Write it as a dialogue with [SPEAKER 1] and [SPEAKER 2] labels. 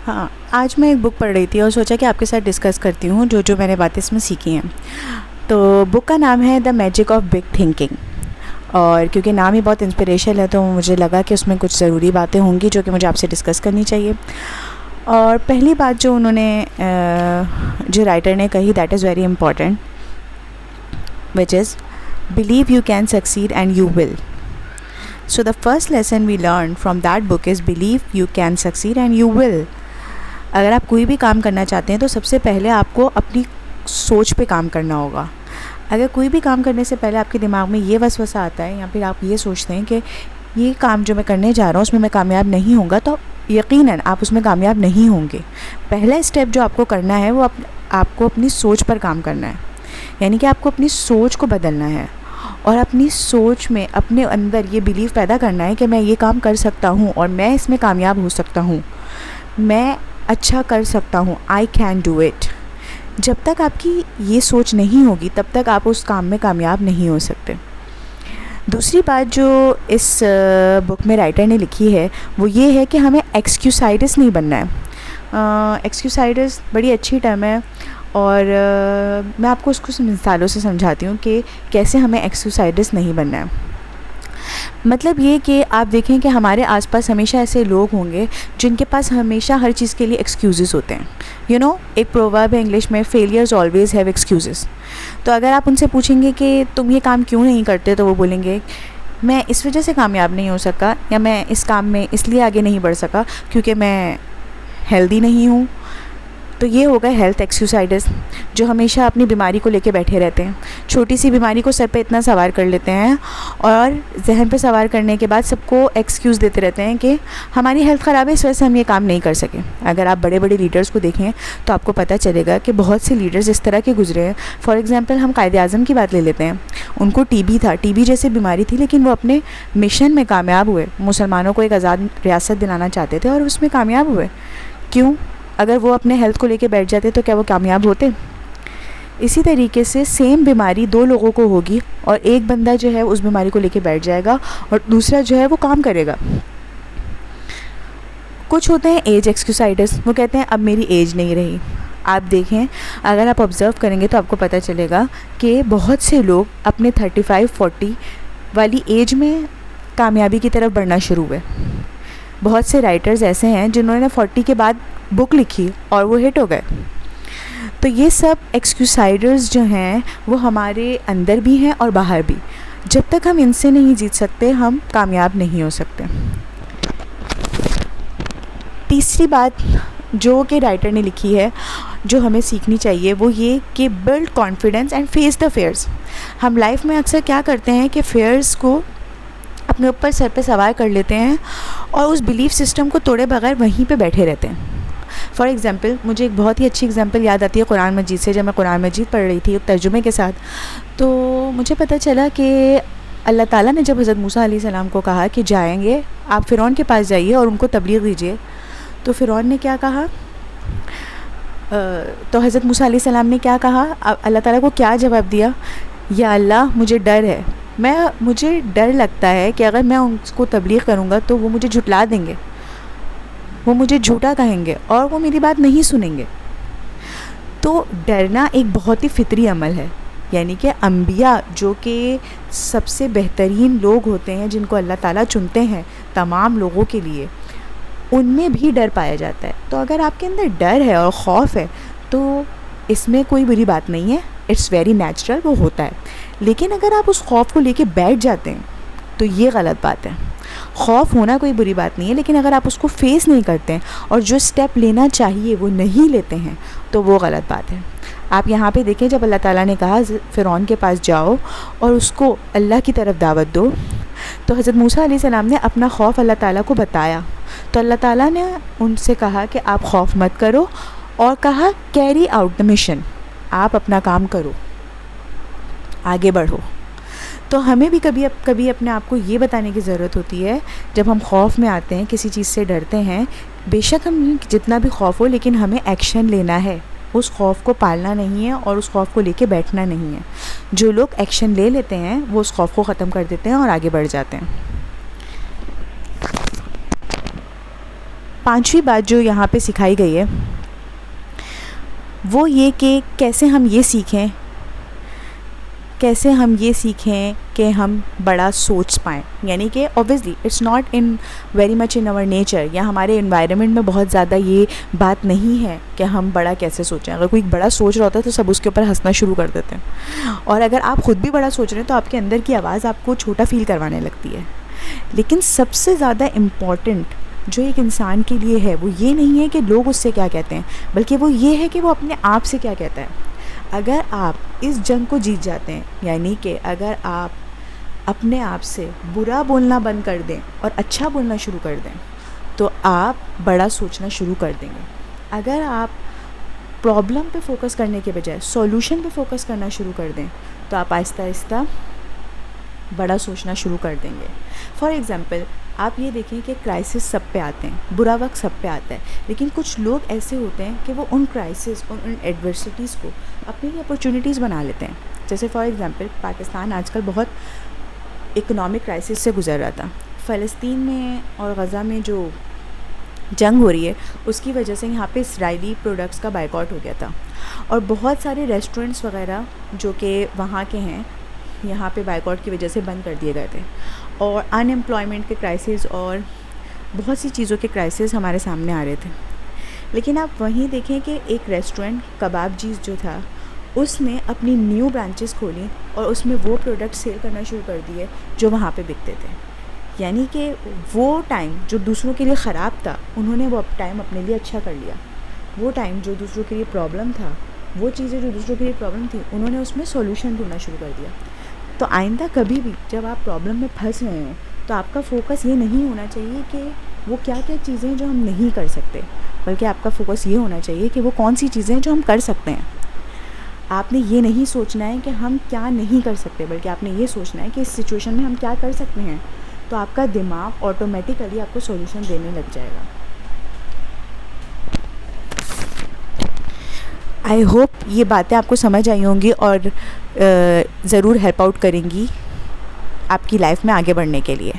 [SPEAKER 1] हाँ, आज मैं एक बुक पढ़ रही थी और सोचा कि आपके साथ डिस्कस करती हूँ जो जो मैंने बातें इसमें सीखी हैं। तो बुक का नाम है the magic of big thinking. और क्योंकि नाम ही बहुत इंस्पिरेशनल है तो मुझे लगा कि उसमें कुछ ज़रूरी बातें होंगी जो कि मुझे आपसे डिस्कस करनी चाहिए। और पहली बात जो उन्होंने जो राइटर ने कही, that is very important, which is believe you can succeed and you will. So the first lesson we learned from that book is believe you can succeed and you will. अगर आप कोई भी काम करना चाहते हैं तो सबसे पहले आपको अपनी सोच पे काम करना होगा। अगर कोई भी काम करने से पहले आपके दिमाग में ये वसवसा आता है या फिर आप ये सोचते हैं कि ये काम जो मैं करने जा रहा हूँ उसमें मैं कामयाब नहीं होऊंगा, तो यकीनन आप उसमें कामयाब नहीं होंगे। पहला स्टेप जो आपको करना है वो आपको अपनी सोच पर काम करना है, यानी कि आपको अपनी सोच को बदलना है और अपनी सोच में अपने अंदर ये बिलीव पैदा करना है कि मैं ये काम कर सकता हूँ और मैं इसमें कामयाब हो सकता हूँ, मैं अच्छा कर सकता हूँ, आई कैन डू इट। जब तक आपकी ये सोच नहीं होगी तब तक आप उस काम में कामयाब नहीं हो सकते। दूसरी बात जो इस बुक में राइटर ने लिखी है वो ये है कि हमें एक्सक्यूसाइडस नहीं बनना है। एक्सक्यूसाइडस बड़ी अच्छी टर्म है और मैं आपको उसको मिसालों से समझाती हूँ कि कैसे हमें एक्सक्यूसाइडस नहीं बनना है। मतलब ये कि आप देखें कि हमारे आसपास हमेशा ऐसे लोग होंगे जिनके पास हमेशा हर चीज़ के लिए एक्सक्यूज़ेस होते हैं। एक प्रोवर्ब है इंग्लिश में, फेलियर्स ऑलवेज़ हैव एक्सक्यूज़ेस। तो अगर आप उनसे पूछेंगे कि तुम ये काम क्यों नहीं करते, तो वो बोलेंगे मैं इस वजह से कामयाब नहीं हो सका, या मैं इस काम में इसलिए आगे नहीं बढ़ सका क्योंकि मैं हेल्दी नहीं हूँ। तो ये हो गए हेल्थ एक्सक्यूसाइडस, जो हमेशा अपनी बीमारी को लेके बैठे रहते हैं। छोटी सी बीमारी को सर पे इतना सवार कर लेते हैं और जहन पे सवार करने के बाद सबको एक्सक्यूज़ देते रहते हैं कि हमारी हेल्थ ख़राब है, इस वजह से हम ये काम नहीं कर सके। अगर आप बड़े बड़े लीडर्स को देखें तो आपको पता चलेगा कि बहुत से लीडर्स इस तरह के गुजरे हैं। फॉर एग्ज़ाम्पल हम कायदे आज़म की बात ले लेते हैं। उनको टीबी था, टीबी जैसी बीमारी थी, लेकिन वो अपने मिशन में कामयाब हुए। मुसलमानों को एक आज़ाद रियासत दिलाना चाहते थे और उसमें कामयाब हुए। क्यों? अगर वो अपने हेल्थ को लेके बैठ जाते तो क्या वो कामयाब होते? इसी तरीके से सेम बीमारी दो लोगों को होगी और एक बंदा जो है उस बीमारी को लेके बैठ जाएगा और दूसरा जो है वो काम करेगा। कुछ होते हैं एज एक्सक्यूसाइडस, वो कहते हैं अब मेरी एज नहीं रही। आप देखें, अगर आप ऑब्ज़र्व करेंगे तो आपको पता चलेगा कि बहुत से लोग अपने 35-40 वाली एज में कामयाबी की तरफ बढ़ना शुरू हुए। बहुत से राइटर्स ऐसे हैं जिन्होंने 40 के बाद बुक लिखी और वो हिट हो गए। तो ये सब एक्सक्यूसाइडर्स जो हैं वो हमारे अंदर भी हैं और बाहर भी। जब तक हम इनसे नहीं जीत सकते हम कामयाब नहीं हो सकते। तीसरी बात जो कि राइटर ने लिखी है जो हमें सीखनी चाहिए वो ये कि build confidence and face the fears. हम लाइफ में अक्सर क्या करते हैं कि फेयर्स को अपने ऊपर सर पे सवार कर लेते हैं और उस बिलीफ सिस्टम को तोड़े बगैर वहीं पे बैठे रहते हैं। फॉर एग्ज़ाम्पल, मुझे एक बहुत ही अच्छी एग्ज़ाम्पल याद आती है कुरान मजीद से। जब मैं कुरान मजीद पढ़ रही थी तर्जुमे के साथ, तो मुझे पता चला कि अल्लाह ताला ने जब हज़रत मूसा अलैहिस्सलाम को कहा कि जाएंगे, आप फ़िरौन के पास जाइए और उनको तबलीग दीजिए, तो फ़िरौन ने क्या कहा? तो हज़रत मूसा अलैहिस्सलाम ने क्या कहा? अल्लाह ताला को क्या जवाब दिया? या अल्लाह, मुझे डर है, मुझे डर लगता है कि अगर मैं उनको तबलीग करूँगा तो वो मुझे झुटला देंगे, वो मुझे झूठा कहेंगे और वो मेरी बात नहीं सुनेंगे। तो डरना एक बहुत ही फितरी अमल है, यानी कि अंबिया जो कि सबसे बेहतरीन लोग होते हैं जिनको अल्लाह ताला चुनते हैं तमाम लोगों के लिए, उनमें भी डर पाया जाता है। तो अगर आपके अंदर डर है और ख़ौफ है तो इसमें कोई बुरी बात नहीं है, इट्स वेरी नेचुरल, वो होता है। लेकिन अगर आप उस खौफ को लेके बैठ जाते हैं तो ये गलत बात है। खौफ होना कोई बुरी बात नहीं है, लेकिन अगर आप उसको फेस नहीं करते हैं और जो स्टेप लेना चाहिए वो नहीं लेते हैं तो वो गलत बात है। आप यहाँ पे देखें, जब अल्लाह ताला ने कहा फ़िरौन के पास जाओ और उसको अल्लाह की तरफ दावत दो, तो हज़रत मूसा अलैहिस्सलाम ने अपना खौफ अल्लाह ताला को बताया। तो अल्लाह ताला ने उनसे कहा कि आप खौफ मत करो और कहा कैरी आउट द मिशन, आप अपना काम करो, आगे बढ़ो। तो हमें भी कभी अपने आप को ये बताने की ज़रूरत होती है, जब हम खौफ में आते हैं, किसी चीज़ से डरते हैं, बेशक हम जितना भी खौफ हो, लेकिन हमें एक्शन लेना है, उस खौफ को पालना नहीं है और उस खौफ को लेके बैठना नहीं है। जो लोग एक्शन ले लेते हैं वो उस खौफ को ख़त्म कर देते हैं और आगे बढ़ जाते हैं। पांचवी बात जो यहाँ पे सिखाई गई है वो ये कि कैसे हम ये सीखें कि हम बड़ा सोच पाएँ। यानी कि obviously it's not in very much in our nature, या हमारे इन्वायरमेंट में बहुत ज़्यादा ये बात नहीं है कि हम बड़ा कैसे सोचें। अगर कोई बड़ा सोच रहा होता है तो सब उसके ऊपर हंसना शुरू कर देते हैं, और अगर आप ख़ुद भी बड़ा सोच रहे हैं तो आपके अंदर की आवाज़ आपको छोटा फील करवाने लगती है। लेकिन सबसे ज़्यादा इम्पॉर्टेंट जो एक इंसान के लिए है वो ये नहीं है कि लोग उससे क्या कहते हैं, बल्कि वो ये है कि वो अपने आप से क्या कहता है। अगर आप इस जंग को जीत जाते हैं, यानी कि अगर आप अपने आप से बुरा बोलना बंद कर दें और अच्छा बोलना शुरू कर दें, तो आप बड़ा सोचना शुरू कर देंगे। अगर आप प्रॉब्लम पे फोकस करने के बजाय सॉल्यूशन पे फोकस करना शुरू कर दें, तो आप आहिस्ता आहिस्ता बड़ा सोचना शुरू कर देंगे। फॉर एग्ज़ाम्पल, आप ये देखें कि क्राइसिस सब पे आते हैं, बुरा वक्त सब पे आता है, लेकिन कुछ लोग ऐसे होते हैं कि वो उन क्राइसिस और उन एडवर्सिटीज़ को अपने लिए अपॉर्चुनिटीज़ बना लेते हैं। जैसे फॉर एग्ज़ाम्पल, पाकिस्तान आजकल बहुत इकोनॉमिक क्राइसिस से गुज़र रहा था। फ़लस्तीन में और गज़ा में जो जंग हो रही है उसकी वजह से यहाँ पे इसराइली प्रोडक्ट्स का बायकॉट हो गया था, और बहुत सारे रेस्टोरेंट्स वगैरह जो कि वहाँ के हैं यहाँ पे बायकॉट की वजह से बंद कर दिए गए थे, और अनएम्प्लॉयमेंट के क्राइसिस और बहुत सी चीज़ों के क्राइसिस हमारे सामने आ रहे थे। लेकिन आप वहीं देखें कि एक रेस्टोरेंट कबाब जीज़ जो था उसने अपनी न्यू ब्रांचेस खोली और उसमें वो प्रोडक्ट सेल करना शुरू कर दिए जो वहाँ पे बिकते थे। यानी कि वो टाइम जो दूसरों के लिए ख़राब था, उन्होंने वो टाइम अपने लिए अच्छा कर लिया। वो टाइम जो दूसरों के लिए प्रॉब्लम था, वो चीज़ें जो दूसरों के लिए प्रॉब्लम थी, उन्होंने उसमें सॉल्यूशन ढूंढना शुरू कर दिया। तो आइंदा कभी भी जब आप प्रॉब्लम में फंस रहे हो तो आपका फ़ोकस ये नहीं होना चाहिए कि वो क्या क्या चीज़ें हैं जो हम नहीं कर सकते, बल्कि आपका फ़ोकस ये होना चाहिए कि वो कौन सी चीज़ें हैं जो हम कर सकते हैं। आपने ये नहीं सोचना है कि हम क्या नहीं कर सकते, बल्कि आपने ये सोचना है कि इस सिचुएशन में हम क्या कर सकते हैं। तो आपका दिमाग ऑटोमेटिकली आपको सॉल्यूशन देने लग जाएगा। आई होप ये बातें आपको समझ आई होंगी और ज़रूर हेल्प आउट करेंगी आपकी लाइफ में आगे बढ़ने के लिए।